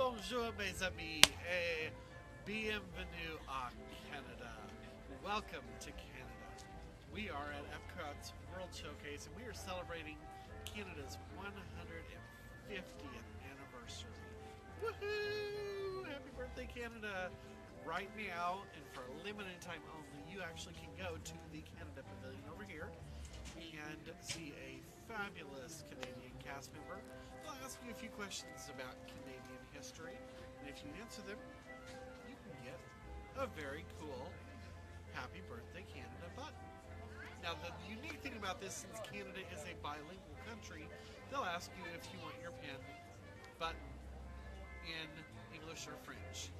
Bonjour, mes amis, et bienvenue à Canada. Welcome to Canada. We are at Epcot's World Showcase, and we are celebrating Canada's 150th anniversary. Woohoo! Happy birthday, Canada! Right now, and for a limited time only, you actually can go to the Canada Pavilion over here and see a fabulous Canadian cast member. They'll ask you a few questions about Canadian history, and if you answer them, you can get a very cool Happy Birthday Canada button. Now, the unique thing about this, since Canada is a bilingual country, they'll ask you if you want your pen button in English or French.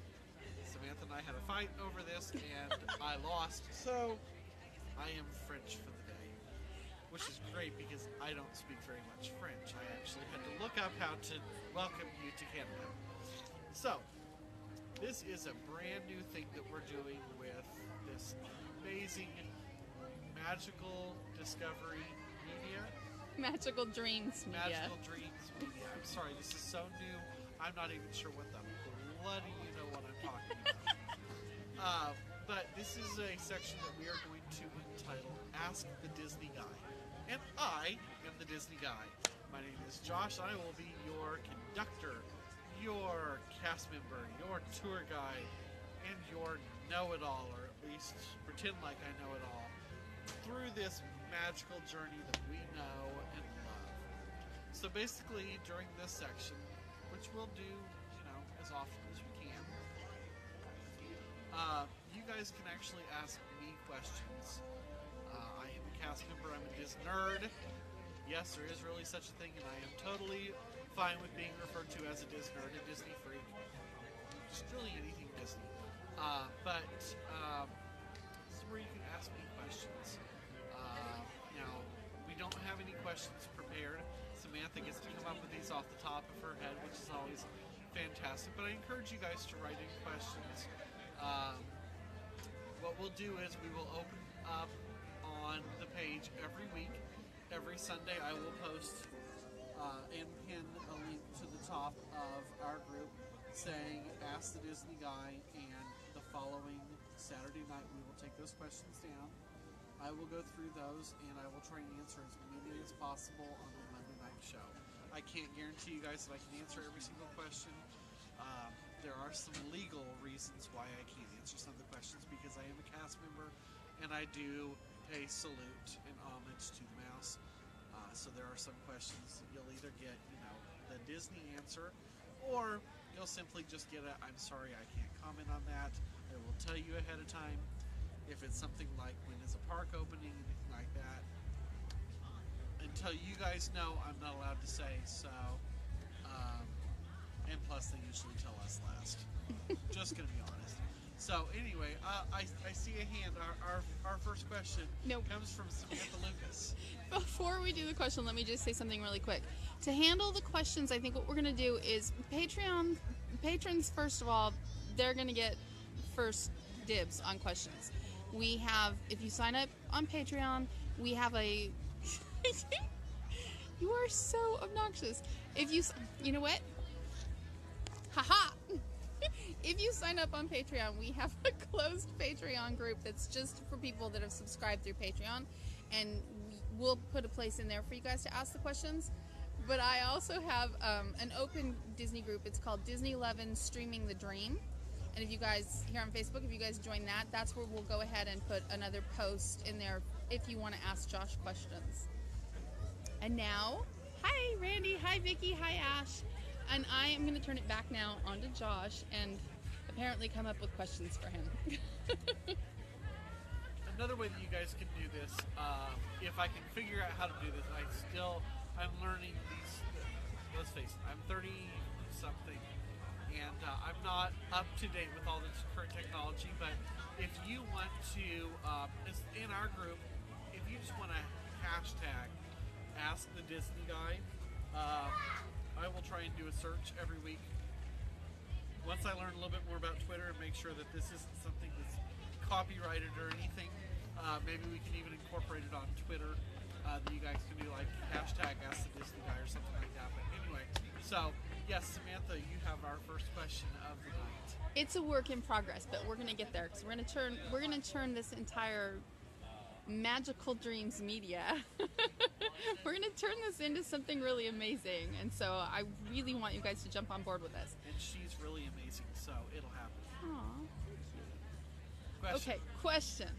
Samantha and I had a fight over this, and I lost, so I am French for the day, which is great because I don't speak very much French. I actually had to look up how to welcome you to Canada. So, this is a brand new thing that we're doing with this amazing Magical Discovery Media. Magical Dreams Media. Magical Dreams Media. I'm sorry, this is so new. I'm not even sure what the bloody you know what I'm talking about. But this is a section that we are going to entitle Ask the Disney Guy. And I am the Disney Guy. My name is Josh, and I will be your conductor, your cast member, your tour guide, and your know-it-all, or at least pretend like I know it all, through this magical journey that we know and love. So basically, during this section, which we'll do, as often as we can, you guys can actually ask me questions. I am a cast member, I'm a Disney nerd. Yes, there is really such a thing, and I am totally fine with being referred to as a Disney nerd, a Disney freak. Just really anything Disney. But this is where you can ask me questions. Now, we don't have any questions prepared. Samantha gets to come up with these off the top of her head, which is always fantastic. But I encourage you guys to write in questions. What we'll do is we will open up on the page every week. Every Sunday I will post and pin a link to the top of our group saying Ask the Disney Guy, and the following Saturday night we will take those questions down. I will go through those and I will try and answer as many as possible on the Monday night show. I can't guarantee you guys that I can answer every single question. There are some legal reasons why I can't answer some of the questions, because I am a cast member and I do pay salute and homage to the mouse. So there are some questions that you'll either get, the Disney answer, or you'll simply just get a, I'm sorry, I can't comment on that. I will tell you ahead of time. If it's something like when is a park opening, anything like that, until you guys know, I'm not allowed to say. So, and plus they usually tell us last. Just gonna be honest. So anyway, I see a hand. Our first question comes from Samantha Lucas. Before we do the question, let me just say something really quick. To handle the questions, I think what we're going to do is patrons, first of all, they're going to get first dibs on questions. We have, if you sign up on Patreon, we have a... You are so obnoxious. You know what? Haha! If you sign up on Patreon, we have a closed Patreon group that's just for people that have subscribed through Patreon, and we'll put a place in there for you guys to ask the questions. But I also have an open Disney group. It's called Disney 11 Streaming the Dream. And if you guys, here on Facebook, if you guys join that, that's where we'll go ahead and put another post in there if you want to ask Josh questions. And now, hi Randy, hi Vicky, hi Ash. And I am going to turn it back now onto Josh and apparently come up with questions for him. Another way that you guys can do this, if I can figure out how to do this, I'm learning these, let's face it, I'm 30 something, and I'm not up to date with all this current technology, but if you want to, in our group, if you just want to hashtag Ask the Disney Guy, I will try and do a search every week. Once I learn a little bit more about Twitter and make sure that this isn't something that's copyrighted or anything, maybe we can even incorporate it on Twitter. That you guys can do like hashtag Ask the Disney Guy or something like that. But anyway, so Yes, Samantha, you have our first question of the night. It's a work in progress, but we're gonna get there because we're gonna turn this entire Magical Dreams media. We're gonna turn this into something really amazing, and so I really want you guys to jump on board with us. And she's really amazing, so it'll happen. Aww. Question. Okay, question.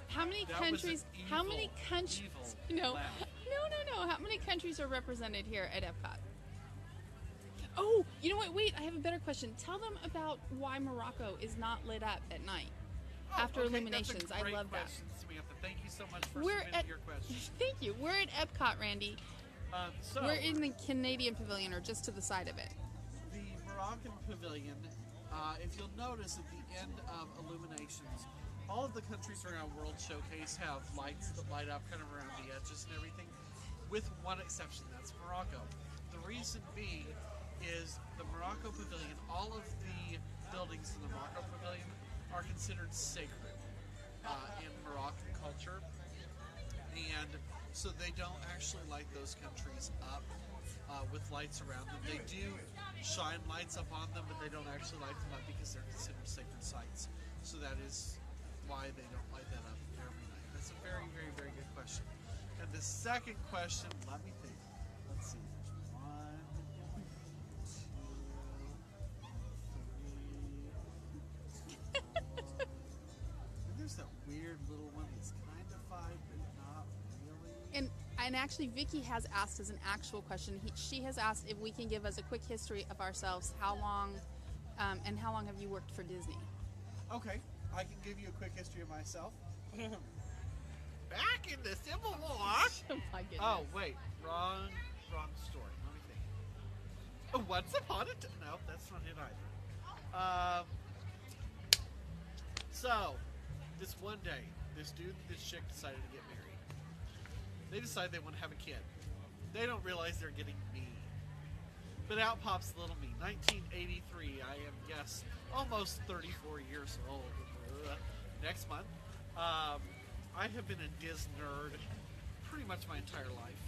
How many That was countries? an How many evil, countries? evil No, laugh. no. How many countries are represented here at Epcot? Oh, you know what? Wait, I have a better question. Tell them about why Morocco is not lit up at night after Okay, illuminations. That's a great I love that. question, Samantha. Thank you so much for We're submitting at your question. Thank you. We're at Epcot, Randy. So We're in the Canadian Pavilion, or just to the side of it. the Moroccan Pavilion, if you'll notice at the end of illuminations, all of the countries around World Showcase have lights that light up kind of around the edges and everything, with one exception, that's Morocco. The reason being is the Morocco Pavilion, all of the buildings in the Morocco Pavilion are considered sacred in Moroccan culture, and so they don't actually light those countries up with lights around them. They do shine lights up on them, but they don't actually light them up because they're considered sacred sites. So that is why they don't light that up every night. That's a very, very, very good question. And the second question, let me think. Let's see. One, two, three, four. And there's that weird little one that's kind of five, but not really. And actually, Vicky has asked us an actual question. She has asked if we can give us a quick history of ourselves. How long have you worked for Disney? Okay, I can give you a quick history of myself. Back in the Civil War. Oh my goodness. Oh wait, wrong story. Let me think. Oh, Once Upon a Time. No, that's not it either. So, this one day, this dude and this chick decided to get married. They decide they want to have a kid. They don't realize they're getting me. But out pops little me. 1983. I am, yes, almost 34 years old. Next month. I have been a Disney nerd pretty much my entire life.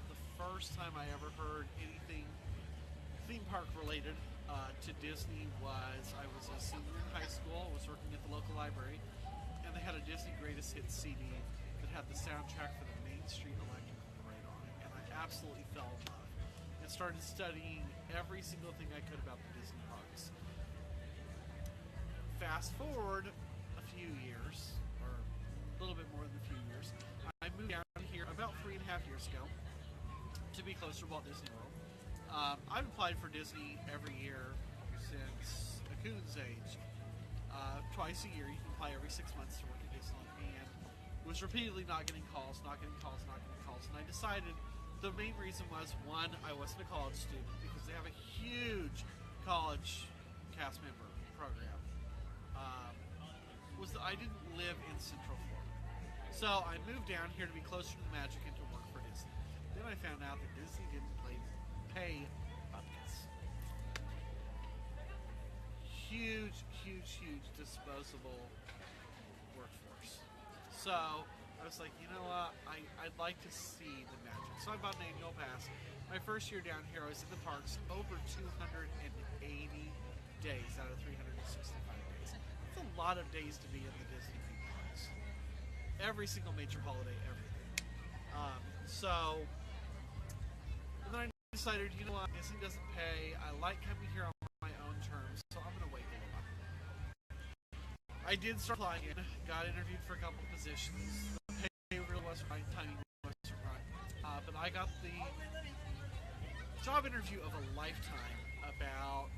The first time I ever heard anything theme park related to Disney was I was a senior in high school. I was working at the local library, and they had a Disney Greatest Hits CD that had the soundtrack for the Main Street Electrical Parade on it, and I absolutely fell in love and started studying every single thing I could about the Disney parks. Fast forward a few years, or a little bit more than a few years, I moved down here about 3.5 years ago to be closer to Walt Disney World. I've applied for Disney every year since a coon's age. Twice a year, you can apply every 6 months to work at Disneyland, and was repeatedly not getting calls, and I decided the main reason was, one, I wasn't a college student because they have a huge college cast member program. Was that I didn't live in Central Florida. So I moved down here to be closer to the Magic and to work for Disney. Then I found out that Disney didn't pay buckets. Huge disposable workforce. So I was like, you know what, I'd like to see the Magic. So I bought an annual pass. My first year down here, I was in the parks over 280 days out of 365 days. It's a lot of days to be in the Disney theme parks. Every single major holiday, everything. And then I decided, you know what, Disney doesn't pay. I like coming here on my own terms, so I'm going to wait a little while. I did start applying in, got interviewed for a couple of positions. The pay really wasn't right, timing wasn't right. But I got the job interview of a lifetime about,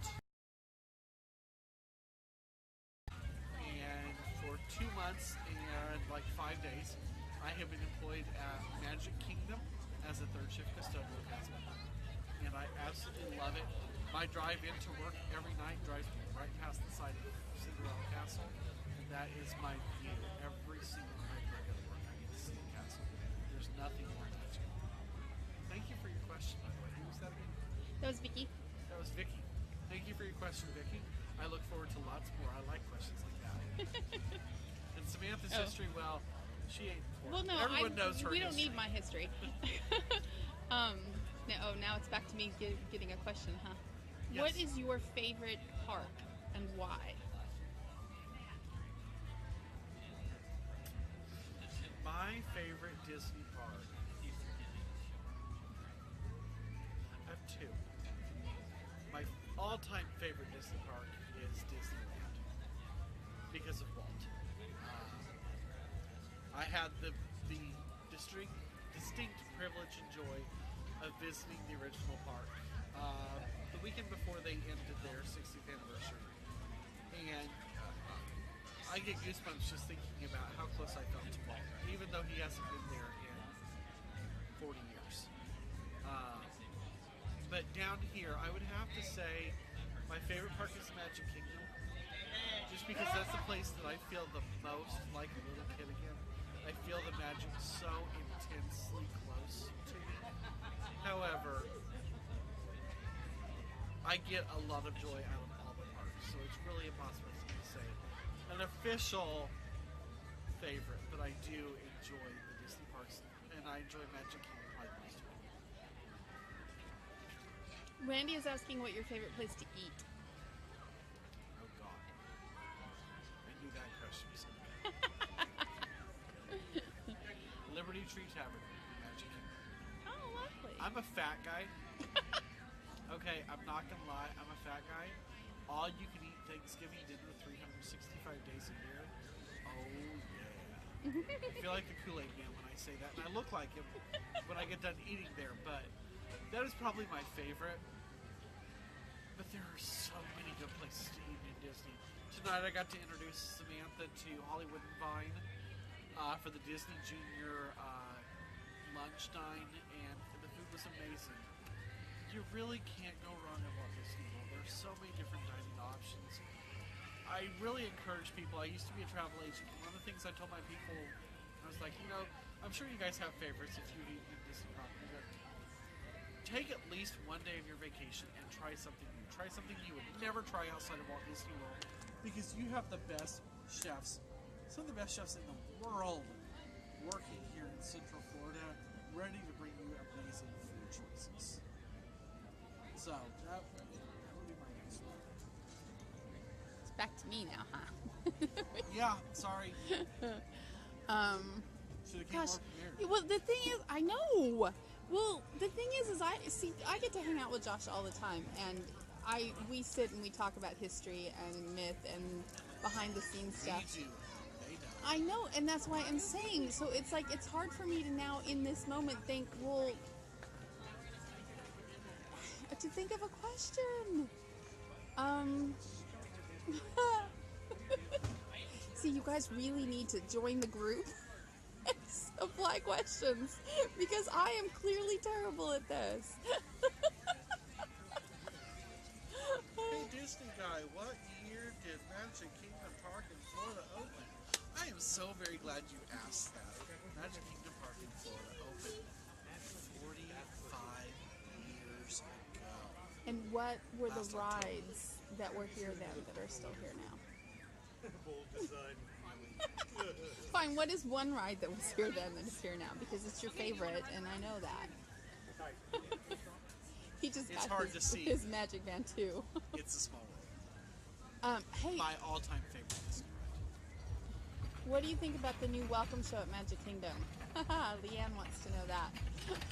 and for 2 months and like 5 days, I have been employed at Magic Kingdom as a third shift custodial cast member. And I absolutely love it. My drive into work every night drives me right past the side of Cinderella Castle, and that is my view. Every single night I go to work, I get to see the castle. There's nothing more touching. Thank you for your question, by the way. Who was that again? That was Vicky. That was Vicky. Thank you for your question, Vicky. I look forward to lots more. I like questions like that. And Samantha's history, well, she ain't important. Well, no, Everyone knows her we don't history. need my history. Now it's back to me getting a question, huh? Yes. What is your favorite park and why? My favorite Disney park. I have two. My all-time favorite Disney park is Disneyland because of Walt. I had the distinct privilege and joy of visiting the original park the weekend before they ended their 60th anniversary, and I get goosebumps just thinking about how close I felt to Walt, even though he hasn't been there in 40 years. But down here, I would have to say my favorite park is Magic Kingdom, just because that's the place that I feel the most like a little kid again. I feel the magic so intensely close to me. However, I get a lot of joy out of all the parks, so it's really impossible for me to say an official favorite, but I do enjoy the Disney parks, and I enjoy Magic Kingdom like most people. Randy is asking what your favorite place to eat. Oh God, I knew that question was coming. Liberty Tree Tavern, Magic Kingdom. Oh, lovely. I'm a fat guy. Okay, I'm not gonna lie, I'm a fat guy. All you can eat Thanksgiving dinner 365 days a year. Oh yeah. I feel like the Kool-Aid Man when I say that, and I look like him when I get done eating there, but that is probably my favorite. But there are so many good places to eat in Disney. Tonight I got to introduce Samantha to Hollywood and Vine for the Disney Junior lunch dine, and the food was amazing. You really can't go wrong at Walt Disney World. There's so many different dining options. I really encourage people. I used to be a travel agent. One of the things I told my people, I was like, I'm sure you guys have favorites if you've eaten at Disney property, but take at least one day of your vacation and try something new. Try something you would never try outside of Walt Disney World, because you have the best chefs, some of the best chefs in the world working here in Central Florida, ready to bring you amazing food choices. So, that would be my next one. It's back to me now, huh? Yeah, sorry. Should have came Gosh. more prepared. Well, the thing is, I know. Well, the thing is I get to hang out with Josh all the time, and we sit and we talk about history and myth and behind the scenes stuff. We do. They don't. I know, and that's why I'm saying. So it's like it's hard for me to now, in this moment, think, well, to think of a question. See, you guys really need to join the group and supply questions, because I am clearly terrible at this. Hey, Disney guy, what year did Magic Kingdom Park in Florida open? I am so very glad you asked that. Magic Kingdom Park in Florida opened 45 years ago. And what were the Last October. rides that were here then that are still here now? Fine, what is one ride that was here then that is here now? Because it's your favorite, and I know that. He just It's got hard to see. his Magic Band too. It's a small world. Hey, My all-time favorite Disney ride. what do you think about the new welcome show at Magic Kingdom? Leanne wants to know that.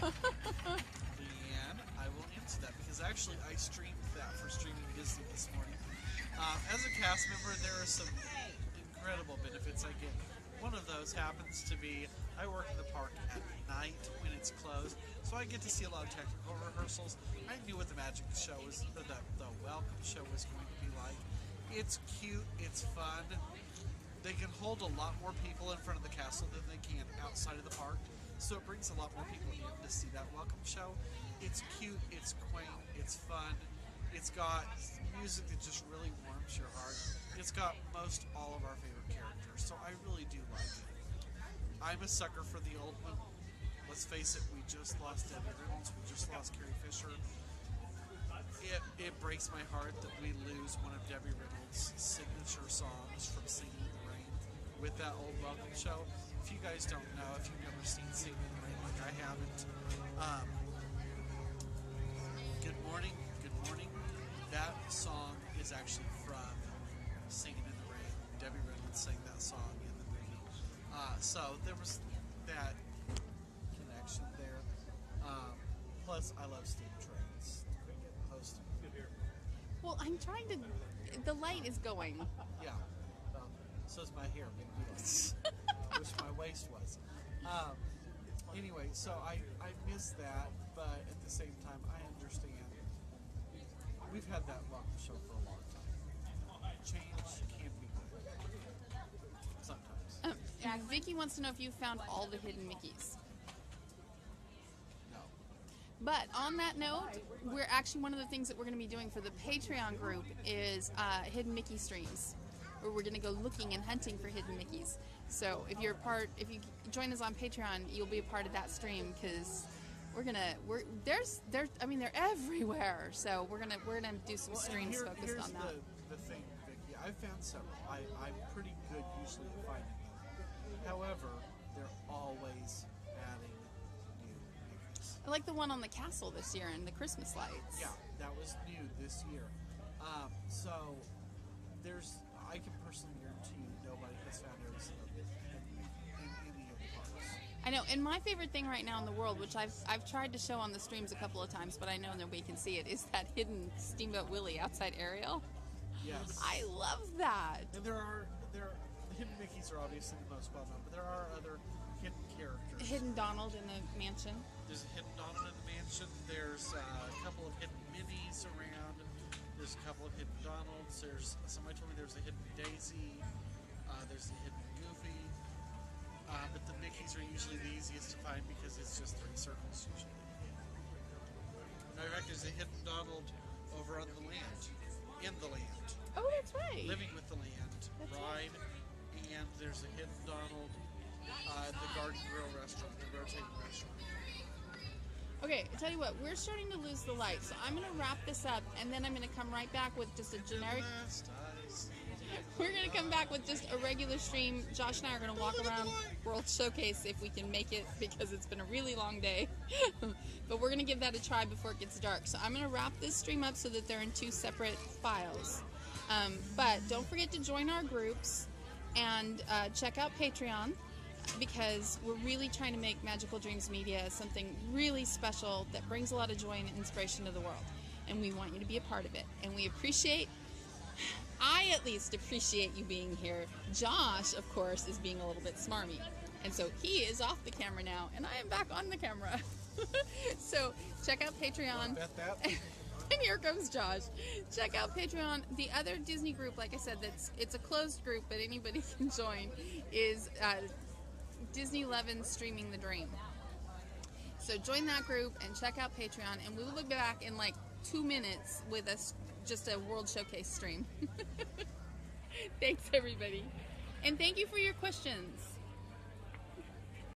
Leanne, I will answer that, because actually I streamed that for Streaming Disney this morning. As a cast member, there are some incredible benefits I get. One of those happens to be I work in the park at night when it's closed, so I get to see a lot of technical rehearsals. I knew what the magic show was, or the welcome show was going to be like. It's cute, it's fun. They can hold a lot more people in front of the castle than they can outside of the park, so it brings a lot more people in to see that welcome show. It's cute, it's quaint, it's fun. It's got music that just really warms your heart. It's got most all of our favorite characters, so I really do like it. I'm a sucker for the old one. Let's face it, we just lost Debbie Reynolds, we just lost Carrie Fisher. It breaks my heart that we lose one of Debbie Reynolds' signature songs from Singing in the Rain with that old welcome show. if you guys don't know, if you've never seen Singing in the Rain like I haven't, good morning, that song is actually from Singing in the Rain. Debbie Reynolds sang that song in the movie. So there was that connection there. Plus, I love steam trains. Host. Well, I'm trying to. The light is going. Yeah. Well, so is my hair. Big deal. Wish my waist was. Anyway, so I miss that, but at the same time, I understand. We've had that rock show for a long time. Change can be good. Sometimes. Vicky wants to know if you found all the hidden Mickeys. No. But on that note, we're actually one of the things that we're going to be doing for the Patreon group is hidden Mickey streams, where we're going to go looking and hunting for hidden Mickeys. So if you join us on Patreon, you'll be a part of that stream because they're everywhere. So we're gonna do some streams focused on that. Here's the thing, Vicky. I've found several. I'm pretty good usually at finding them. However, they're always adding new Mickeys. I like the one on the castle this year and the Christmas lights. Yeah, that was new this year. So I can personally guarantee you nobody has found every single bit in any of the parks. I know, and my favorite thing right now in the world, which I've tried to show on the streams a couple of times, but I know nobody can see it, is that hidden Steamboat Willie outside Ariel. Yes. I love that. And the hidden Mickeys are obviously the most well known, but there are other hidden characters. Hidden Donald in the mansion. There's a hidden Donald in the mansion. There's a couple of hidden Minnies around. There's a couple of hidden Donalds. Somebody told me there's a hidden Daisy. There's a hidden Goofy. But the Mickeys are usually the easiest to find because it's just 3 circles usually. Matter of fact, there's a hidden Donald over on the land, in the land, Oh, that's right. living with the land, That's ride, and there's a hidden Donald at the Garden Grill restaurant, the rotating restaurant. Okay, I tell you what, we're starting to lose the light, so I'm going to wrap this up, and then I'm going to come right back with just a generic... We're going to come back with just a regular stream. Josh and I are going to walk around World Showcase if we can make it, because it's been a really long day. But we're going to give that a try before it gets dark. So I'm going to wrap this stream up so that they're in 2 separate files. But don't forget to join our groups and check out Patreon, because we're really trying to make Magical Dreams Media something really special that brings a lot of joy and inspiration to the world. And we want you to be a part of it. And I at least appreciate you being here. Josh, of course, is being a little bit smarmy. And so he is off the camera now, and I am back on the camera. So check out Patreon. Bet that. And here comes Josh. Check out Patreon. The other Disney group, like I said, it's a closed group, but anybody can join, is Disney Levin Streaming the Dream. So join that group and check out Patreon, and we will be back in like 2 minutes with just a World Showcase stream. Thanks, everybody. And thank you for your questions.